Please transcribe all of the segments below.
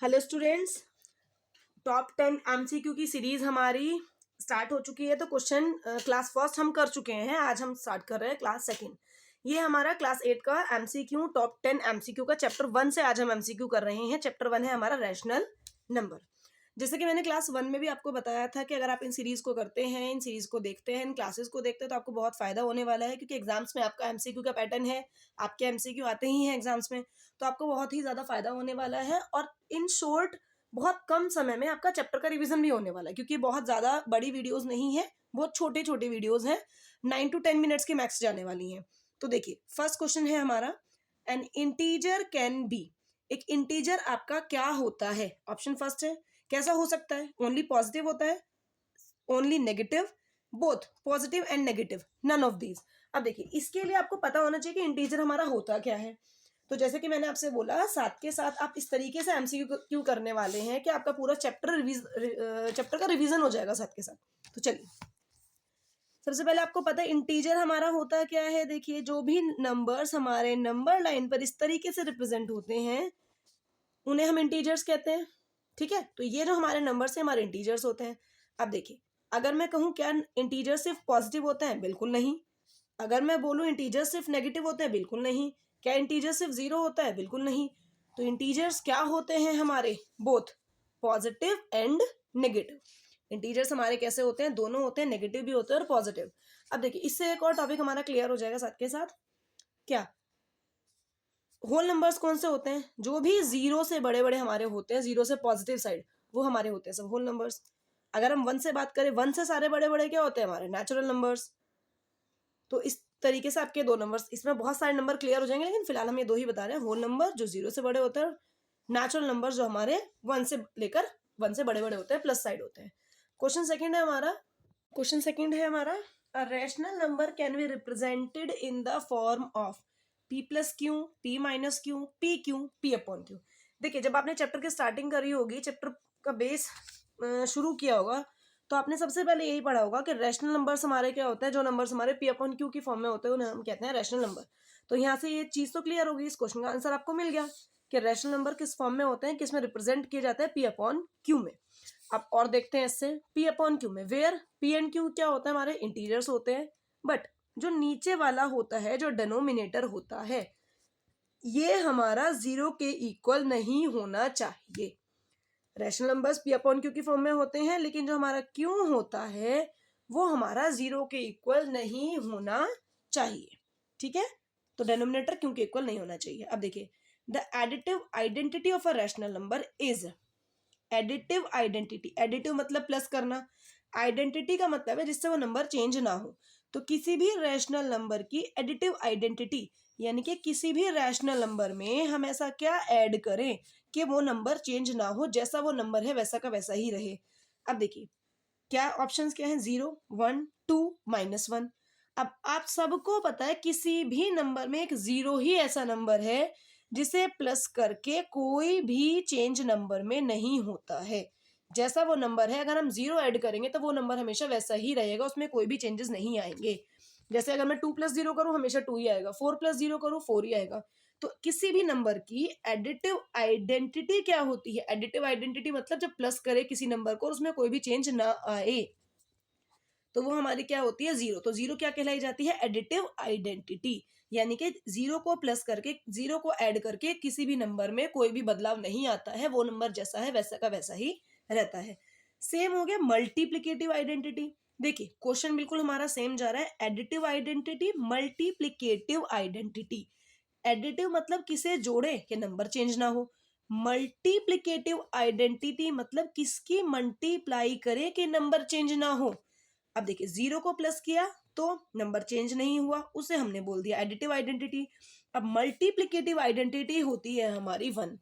Hello students, top 10 MCQ की series हमारी start हो चुकी है। तो क्वेश्चन क्लास फर्स्ट हम कर चुके हैं, आज हम स्टार्ट कर रहे हैं क्लास सेकंड। ये हमारा क्लास 8 का एमसीक्यू टॉप 10 एमसीक्यू का चैप्टर 1 से आज हम एमसीक्यू कर रहे हैं। चैप्टर 1 है हमारा रैशनल नंबर। जैसे कि मैंने क्लास 1 में भी आपको बताया था कि अगर आप इन सीरीज को करते हैं, इन सीरीज को देखते हैं, इन क्लासेस को देखते हैं तो आपको बहुत फायदा होने वाला है, क्योंकि एग्जाम्स में आपका एमसीक्यू का पैटर्न है, आपके एमसीक्यू आते ही हैं एग्जाम्स में, तो आपको बहुत ही ज्यादा फायदा होने वाला है। और इन शॉर्ट बहुत कम समय में आपका चैप्टर का रिवीजन भी होने वाला है, क्योंकि बहुत ज्यादा बड़ी वीडियोस नहीं है, बहुत छोटे छोटे वीडियोस हैं, 9 to 10 मिनट्स की मैक्स जाने वाली हैं। तो देखिए फर्स्ट क्वेश्चन है हमारा, एन इंटीजर कैन बी। एक इंटीजर आपका क्या होता है? ऑप्शन फर्स्ट है कैसा हो सकता है? ओनली पॉजिटिव होता है, only negative, both positive and negative, none of these. अब देखिए इसके लिए आपको पता होना चाहिए कि इंटीजर हमारा होता क्या है। तो जैसे कि मैंने आपसे बोला, साथ के साथ आप इस तरीके से एमसीक्यू करने वाले हैं कि आपका पूरा चैप्टर का रिवीजन हो जाएगा साथ के साथ। तो चलिए सबसे पहले आपको पता है इंटीजर हमारा होता क्या है। देखिए जो भी नंबर्स हमारे नंबर लाइन पर इस तरीके से रिप्रेजेंट होते हैं उन्हें हम इंटीजर्स कहते हैं। ठीक है, तो ये जो हमारे नंबर से हमारे इंटीजर्स होते हैं। अब देखिए अगर मैं कहूं क्या इंटीजर सिर्फ पॉजिटिव होते हैं, बिल्कुल नहीं। अगर मैं बोलूं इंटीजर सिर्फ नेगेटिव होते हैं, बिल्कुल नहीं। क्या इंटीजर सिर्फ जीरो होता है? बिल्कुल नहीं। तो इंटीजर्स क्या होते हैं हमारे? Both positive and negative. Integers हमारे कैसे होते हैं? दोनों होते हैं, नेगेटिव भी होते हैं और पॉजिटिव। अब देखिए इससे एक और टॉपिक हमारा क्लियर हो जाएगा साथ के साथ। क्या होल नंबर्स कौन से होते हैं? जो भी जीरो से बड़े बड़े हमारे होते हैं, जीरो से पॉजिटिव साइड, वो हमारे होते हैं सब होल नंबर्स। अगर हम वन से बात करें, वन से सारे बड़े बड़े क्या होते हैं? हमारे नेचुरल नंबर्स। तो इस तरीके से आपके दो नंबर्स, इसमें बहुत सारे नंबर क्लियर हो जाएंगे, लेकिन फिलहाल हम ये दो ही बता रहे हैं। होल नंबर जो जीरो से बड़े होते हैं, नेचुरल नंबर जो हमारे वन से लेकर वन से बड़े बड़े होते हैं, प्लस साइड होते हैं। क्वेश्चन सेकंड है हमारा, क्वेश्चन सेकंड है हमारा, a rational number can be represented in the form of P plus Q, P minus Q, P Q, P upon Q. देखिए जब आपने चैप्टर की स्टार्टिंग करी होगी, चैप्टर का बेस शुरू किया होगा, तो आपने सबसे पहले यही पढ़ा होगा कि रैशनल नंबर्स हमारे क्या होते हैं, जो नंबर्स हमारे पी अपॉन क्यू की फॉर्म में होते हैं उन्हें हम कहते हैं रैशनल नंबर। तो यहाँ से ये चीज तो क्लियर होगी, इस क्वेश्चन का आंसर आपको मिल गया कि रैशनल नंबर किस फॉर्म में होते हैं, किसमें रिप्रेजेंट किए जाते हैं? पी अपॉन क्यू में। अब और देखते हैं इससे, पी अपॉन क्यू में वेयर पी एंड क्यू क्या होता है? हमारे इंटीजर्स होते हैं। बट जो नीचे वाला होता है, जो डिनोमिनेटर होता है, ये हमारा जीरो के इक्वल नहीं होना चाहिए। Rational numbers P upon Q की फॉर्म में होते हैं, लेकिन जो हमारा क्यू होता है वो हमारा जीरो के इक्वल नहीं होना चाहिए। ठीक है, तो डिनोमिनेटर क्यू के इक्वल नहीं होना चाहिए। अब देखिए the additive identity of a rational number is, additive identity, additive मतलब प्लस करना, आइडेंटिटी का मतलब है जिससे वो नंबर चेंज ना हो। तो किसी भी रैशनल नंबर की एडिटिव आइडेंटिटी, यानी कि किसी भी रैशनल नंबर में हम ऐसा क्या ऐड करें कि वो नंबर चेंज ना हो, जैसा वो नंबर है वैसा का वैसा ही रहे। अब देखिए क्या ऑप्शंस क्या हैं? 0, 1, 2, -1। अब आप सबको पता है किसी भी नंबर में एक जीरो ही ऐसा नंबर है जिसे प्लस करके कोई भी चेंज नंबर में नहीं होता है। जैसा वो नंबर है अगर हम जीरो ऐड करेंगे तो वो नंबर हमेशा वैसा ही रहेगा, उसमें कोई भी चेंजेस नहीं आएंगे। जैसे अगर मैं 2 + 0 करूं हमेशा 2 ही आएगा, 4 + 0 करूं 4 ही आएगा। तो किसी भी नंबर की एडिटिव आइडेंटिटी क्या होती है? एडिटिव आइडेंटिटी मतलब जब प्लस करे किसी नंबर को और उसमें कोई भी चेंज ना आए, तो वो हमारी क्या होती है? जीरो। तो जीरो क्या कहलाई जाती है? Additive identity. यानी कि जीरो को प्लस करके, जीरो को ऐड करके किसी भी नंबर में कोई भी बदलाव नहीं आता है, वो नंबर जैसा है वैसा का वैसा ही रहता है। सेम हो गया मल्टीप्लिकेटिव आइडेंटिटी। देखिए क्वेश्चन बिल्कुल हमारा सेम जा रहा है, additive identity, multiplicative identity. Additive मतलब किसे जोड़े कि नंबर चेंज ना हो, मल्टीप्लिकेटिव आइडेंटिटी मतलब किसकी मल्टीप्लाई करे कि नंबर चेंज ना हो। अब देखिए जीरो को प्लस किया तो नंबर चेंज नहीं हुआ, उसे हमने बोल दिया एडिटिव आइडेंटिटी। अब मल्टीप्लिकेटिव आइडेंटिटी होती है हमारी 1।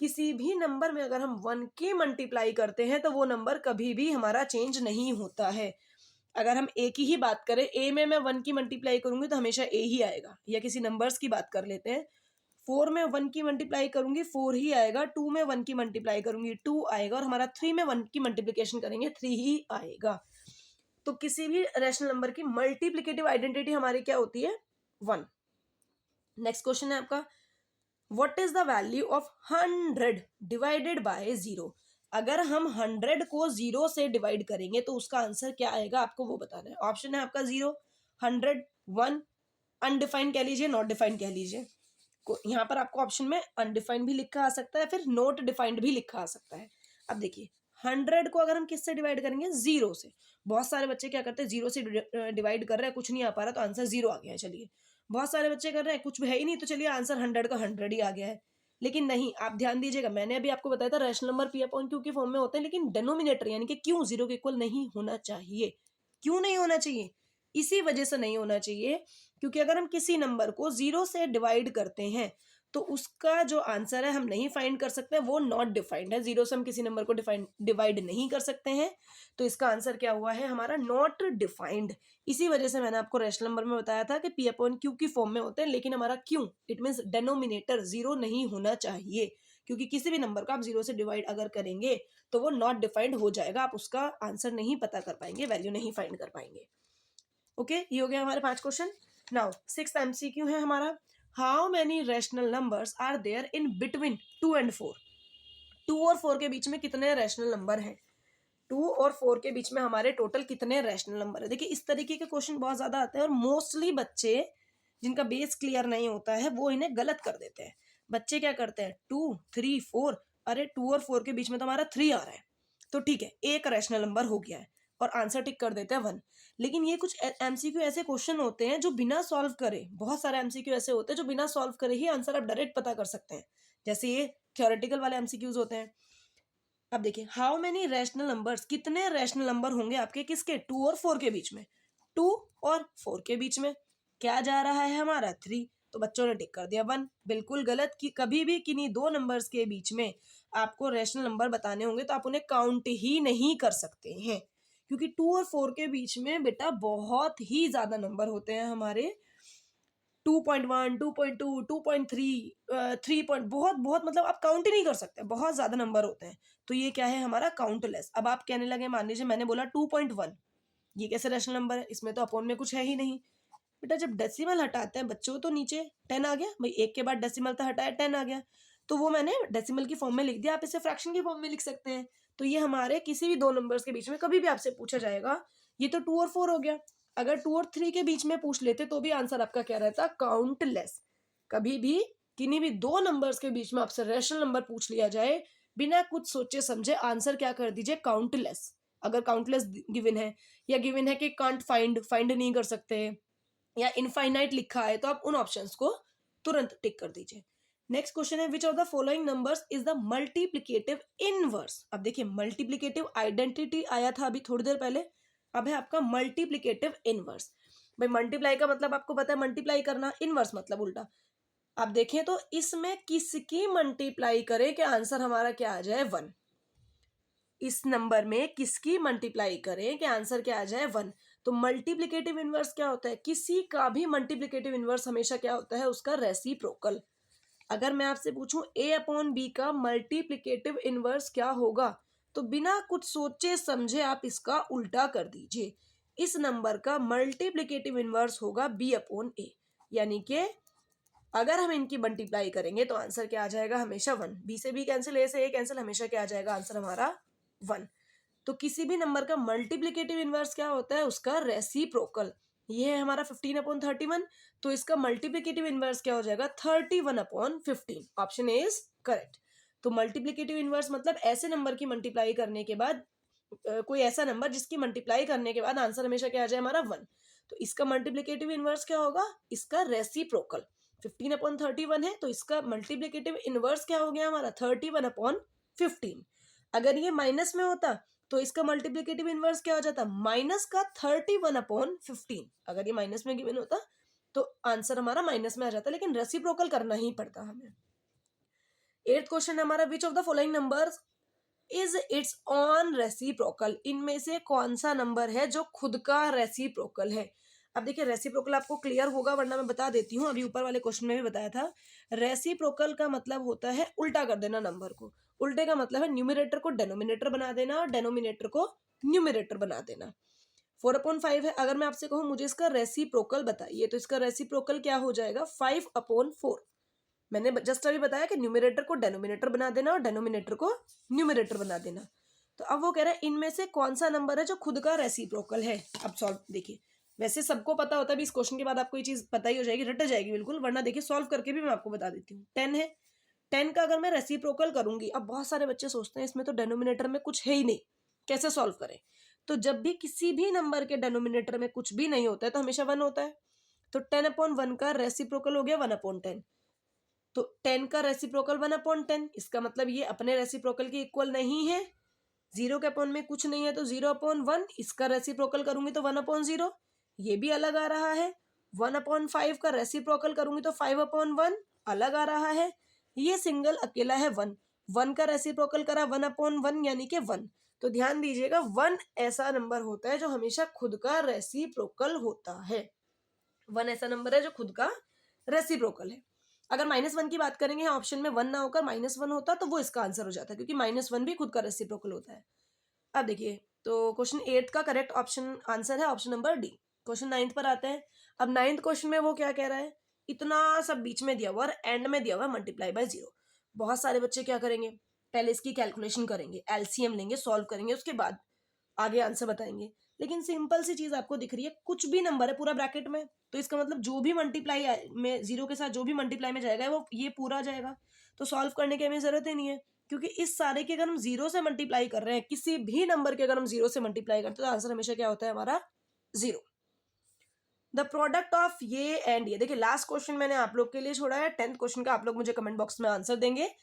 किसी भी नंबर में अगर हम 1 की मल्टीप्लाई करते हैं तो वो नंबर कभी भी हमारा चेंज नहीं होता है। अगर हम ए की ही बात करें, ए में मैं 1 की मल्टीप्लाई करूंगी तो हमेशा ए ही आएगा। या किसी नंबर्स की बात कर लेते हैं, 4 में 1 की मल्टीप्लाई करूंगी 4 ही आएगा, 2 में 1 की मल्टीप्लाई करूंगी 2 आएगा, और हमारा 3 में 1 की मल्टीप्लिकेशन करेंगे 3 ही आएगा। तो किसी भी रैशनल नंबर की मल्टीप्लिकेटिव आइडेंटिटी हमारी क्या होती है? 1। नेक्स्ट क्वेश्चन है आपका, what is the value of 100 divided by 0। अगर हम 100 को 0 से डिवाइड करेंगे तो उसका आंसर क्या आएगा, आपको वो बताना है। ऑप्शन है आपका 0, 100, 1, अनडिफाइंड कह लीजिए, नॉट डिफाइंड कह लीजिए। यहाँ पर आपको ऑप्शन में अनडिफाइंड भी लिखा आ सकता है, फिर नोट डिफाइंड भी लिखा आ सकता है। अब देखिए 100 को अगर हम किससे डिवाइड करेंगे, 0 से। बहुत सारे बच्चे क्या करते हैं, 0 से डिवाइड कर रहे हैं, कुछ नहीं आ पा रहा तो आंसर 0 आ गया है। चलिए बहुत सारे बच्चे कर रहे हैं, कुछ भी है ही नहीं, तो चलिए आंसर 100 का 100 ही आ गया है। लेकिन नहीं, आप ध्यान दीजिएगा, मैंने अभी आपको बताया था rational number P upon Q के फॉर्म में होते हैं, लेकिन डिनोमिनेटर यानी कि क्यों 0 के इक्वल नहीं होना चाहिए। क्यों नहीं होना चाहिए? इसी वजह से नहीं होना चाहिए क्योंकि अगर हम किसी नंबर को 0 से डिवाइड करते हैं तो उसका जो आंसर है हम नहीं फाइंड कर सकते, वो नॉट डिफाइंड है। 0 से हम किसी नंबर को डिवाइड नहीं कर सकते हैं, तो इसका आंसर क्या हुआ है हमारा, नॉट डिफाइंड। इसी वजह से मैंने आपको रैशनल नंबर में बताया था कि पी अपॉन क्यू की फॉर्म में होते हैं, लेकिन हमारा क्यू इट मीन्स डेनोमिनेटर 0 नहीं होना चाहिए, क्योंकि किसी भी नंबर को आप 0 से डिवाइड अगर करेंगे तो वो नॉट डिफाइंड हो जाएगा, आप उसका आंसर नहीं पता कर पाएंगे, वैल्यू नहीं फाइंड कर पाएंगे। ओके, ये हो गया हमारे 5 क्वेश्चन। नाउ 6th MCQ है हमारा, how many rational numbers are there in between 2 and 4। 2 और 4 के बीच में कितने रैशनल नंबर हैं, 2 और 4 के बीच में हमारे टोटल कितने रैशनल नंबर है। देखिए इस तरीके के क्वेश्चन बहुत ज्यादा आते हैं और मोस्टली बच्चे जिनका बेस क्लियर नहीं होता है वो इन्हें गलत कर देते हैं। बच्चे क्या करते हैं, 2, 3, 4, अरे 2 और 4 के बीच में तो हमारा 3 आ रहा है, तो ठीक है एक रैशनल नंबर हो गया है, और आंसर टिक कर देते हैं 1। लेकिन ये कुछ एमसीक्यू ऐसे क्वेश्चन होते हैं जो बिना सॉल्व करे, बहुत सारे एमसीक्यू ऐसे होते हैं जो बिना सॉल्व करे ही आंसर आप डायरेक्ट पता कर सकते हैं, जैसे ये थ्योरेटिकल वाले एमसीक्यूज होते हैं। अब देखिए हाउ मेनी रैशनल नंबर्स, कितने रैशनल नंबर होंगे आपके किसके, 2 और 4 के बीच में। 2 और 4 के बीच में क्या जा रहा है हमारा 3, तो बच्चों ने टिक कर दिया 1। बिल्कुल गलत, कि कभी भी किन्हीं दो नंबर्स के बीच में आपको रैशनल नंबर बताने होंगे तो आप उन्हें काउंट ही नहीं कर सकते हैं, क्योंकि 2 और 4 के बीच में बेटा बहुत ही ज्यादा नंबर होते हैं हमारे, 2.1, 2.2, 2.3, 3 पॉइंट, बहुत बहुत मतलब आप काउंट ही नहीं कर सकते, बहुत ज्यादा नंबर होते हैं। तो ये क्या है हमारा काउंटलेस। अब आप कहने लगे, मान लीजिए मैंने बोला 2.1, ये कैसे रैशनल नंबर है, इसमें तो अपॉन में कुछ है ही नहीं। बेटा जब डेसिमल हटाते हैं बच्चों तो नीचे 10 आ गया, भाई एक के बाद डेसिमल तो हटाया 10 आ गया, तो वो मैंने डेसिमल की फॉर्म में लिख दिया, आप इसे फ्रैक्शन की फॉर्म में लिख सकते हैं। तो ये हमारे किसी भी दो नंबर्स के बीच में कभी भी आपसे पूछा जाएगा, ये तो 2 और 4 हो गया, अगर 2 और 3 के बीच में पूछ लेते तो भी आंसर आपका क्या रहता, काउंटलेस। कभी भी किन्हीं भी दो नंबर्स के बीच में आपसे रैशनल नंबर पूछ लिया जाए, बिना कुछ सोचे समझे आंसर क्या कर दीजिए, काउंटलेस। अगर काउंटलेस गिवन है, या गिवन है कि कांट फाइंड नहीं कर सकते, या इनफाइनाइट लिखा है, तो आप उन ऑप्शंस को तुरंत टिक कर दीजिए। नेक्स्ट क्वेश्चन है, which of the following numbers is the multiplicative inverse. अब देखिए मल्टीप्लिकेटिव आइडेंटिटी आया था अभी थोड़ी देर पहले, अब है आपका मल्टीप्लिकेटिव इनवर्स। भाई मल्टीप्लाई का मतलब आपको पता है मल्टीप्लाई करना, इनवर्स मतलब उल्टा। आप देखें तो इसमें किसकी मल्टीप्लाई करें कि आंसर हमारा क्या आ जाए 1, इस नंबर में किसकी मल्टीप्लाई करें कि आंसर क्या आ जाए 1। तो मल्टीप्लिकेटिव इनवर्स क्या होता है, किसी का भी मल्टीप्लिकेटिव इनवर्स हमेशा क्या होता है, उसका रेसिप्रोकल। अगर मैं आपसे पूछूं a अपॉन बी का मल्टीप्लिकेटिव इनवर्स क्या होगा, तो बिना कुछ सोचे समझे आप इसका उल्टा कर दीजिए, इस नंबर का मल्टीप्लिकेटिव इनवर्स होगा b अपॉन a, यानी कि अगर हम इनकी मल्टीप्लाई करेंगे तो आंसर क्या आ जाएगा हमेशा 1। b से b कैंसिल, a से a कैंसिल, हमेशा क्या आ जाएगा आंसर हमारा 1। तो किसी भी नंबर का मल्टीप्लिकेटिव इनवर्स क्या होता है, उसका रेसिप्रोकल। ये है हमारा 15 अपॉन 31, तो इसका मल्टीप्लिकेटिव इनवर्स क्या हो जाएगा 31 upon 15, option A is correct. तो मल्टीप्लिकेटिव इनवर्स मतलब ऐसे नंबर की मल्टीप्लाई करने के बाद कोई ऐसा नंबर जिसकी मल्टीप्लाई करने के बाद आंसर हमेशा क्या आ जाए हमारा 1, तो इसका मल्टीप्लिकेटिव इनवर्स क्या होगा, इसका रेसिप्रोकल। 15 अपॉन 31 है तो इसका मल्टीप्लिकेटिव इनवर्स क्या हो गया हमारा 31 अपॉन 15। अगर ये माइनस में होता तो इसका मल्टीप्लिकेटिव इनवर्स क्या हो जाता, माइनस का 31 अपॉन 15। अगर ये माइनस में गिवन होता तो आंसर हमारा माइनस में आ जाता, लेकिन रेसिप्रोकल करना ही पड़ता हमें। 8th क्वेश्चन हमारा, which of the following numbers is it's on reciprocal. इनमें से कौन सा नंबर है जो खुद का रेसिप्रोकल है। अब देखिए रेसिप्रोकल आपको क्लियर होगा, वरना मैं बता देती हूँ, अभी ऊपर वाले क्वेश्चन में भी बताया था। रेसिप्रोकल का मतलब होता है उल्टा कर देना नंबर को। उल्टे का मतलब है न्यूमरेटर को डेनोमिनेटर बना देना और डेनोमिनेटर को न्यूमरेटर बना देना। 4 अपॉन 5 है, अगर मैं आपसे कहूँ मुझे इसका रेसिप्रोकल बताइए, तो इसका रेसिप्रोकल क्या हो जाएगा 5 अपॉन 4। मैंने जस्ट अभी बताया कि न्यूमरेटर को डेनोमिनेटर बना देना और डेनोमिनेटर को न्यूमरेटर बना देना। तो अब वो कह रहा है इनमें से कौन सा नंबर है जो खुद का रेसिप्रोकल है। अब सॉल्व देखिए, वैसे सबको पता होता है, भी इस क्वेश्चन के बाद आपको ये चीज पता ही हो जाएगी, रट जाएगी बिल्कुल, वरना देखिए सॉल्व करके भी मैं आपको बता देती हूँ। 10 है, 10 का अगर मैं रेसिप्रोकल करूंगी, अब बहुत सारे बच्चे सोचते हैं इसमें तो डेनोमिनेटर में कुछ है ही नहीं, कैसे सॉल्व करें। तो जब भी किसी भी नंबर के डेनोमिनेटर में कुछ भी नहीं होता है तो हमेशा 1 होता है। तो 10/1 का रेसिप्रोकल हो गया 1/10। तो 10 का रेसिप्रोकल 1/10, इसका मतलब ये अपने रेसिप्रोकल के इक्वल नहीं है। 0 के अपॉन में कुछ नहीं है तो 0/1, इसका रेसिप्रोकल करूंगी तो 1/0, ये भी अलग आ रहा है। 1/5 का रेसिप्रोकल करूंगी तो 5/1 अलग आ रहा है। ये सिंगल अकेला है 1, 1 का रेसिप्रोकल करा 1/1 यानी कि 1। तो ध्यान दीजिएगा 1 ऐसा नंबर होता है जो हमेशा खुद का रेसिप्रोकल होता है। 1 ऐसा नंबर है जो खुद का रेसिप्रोकल है। अगर -1 की बात करेंगे, ऑप्शन में 1 ना होकर -1 होता तो वो इसका आंसर हो जाता, क्योंकि -1 भी खुद का रेसिप्रोकल होता है। अब देखिए, तो क्वेश्चन 8 का करेक्ट ऑप्शन आंसर है ऑप्शन नंबर डी। क्वेश्चन 9 पर आते हैं। अब 9th क्वेश्चन में वो क्या कह रहा है, इतना सब बीच में दिया हुआ और एंड में दिया हुआ मल्टीप्लाई बाय 0। बहुत सारे बच्चे क्या करेंगे, पहले इसकी कैलकुलेशन करेंगे, एलसीएम लेंगे, सॉल्व करेंगे, उसके बाद आगे आंसर बताएंगे। लेकिन सिंपल सी चीज आपको दिख रही है, कुछ भी नंबर है पूरा ब्रैकेट में, तो इसका मतलब जो भी मल्टीप्लाई में 0 के साथ जो भी मल्टीप्लाई में जाएगा वो ये पूरा आ जाएगा। तो सॉल्व करने की हमें जरूरत ही नहीं है, क्योंकि इस सारे के अगर हम 0 से मल्टीप्लाई कर रहे हैं, किसी भी नंबर के अगर हम 0 से मल्टीप्लाई करते हैं तो आंसर हमेशा क्या होता है हमारा 0। द प्रोडक्ट ऑफ ये एंड ये, देखिए लास्ट क्वेश्चन मैंने आप लोग के लिए छोड़ा है, 10th क्वेश्चन का आप लोग मुझे कमेंट बॉक्स में आंसर देंगे।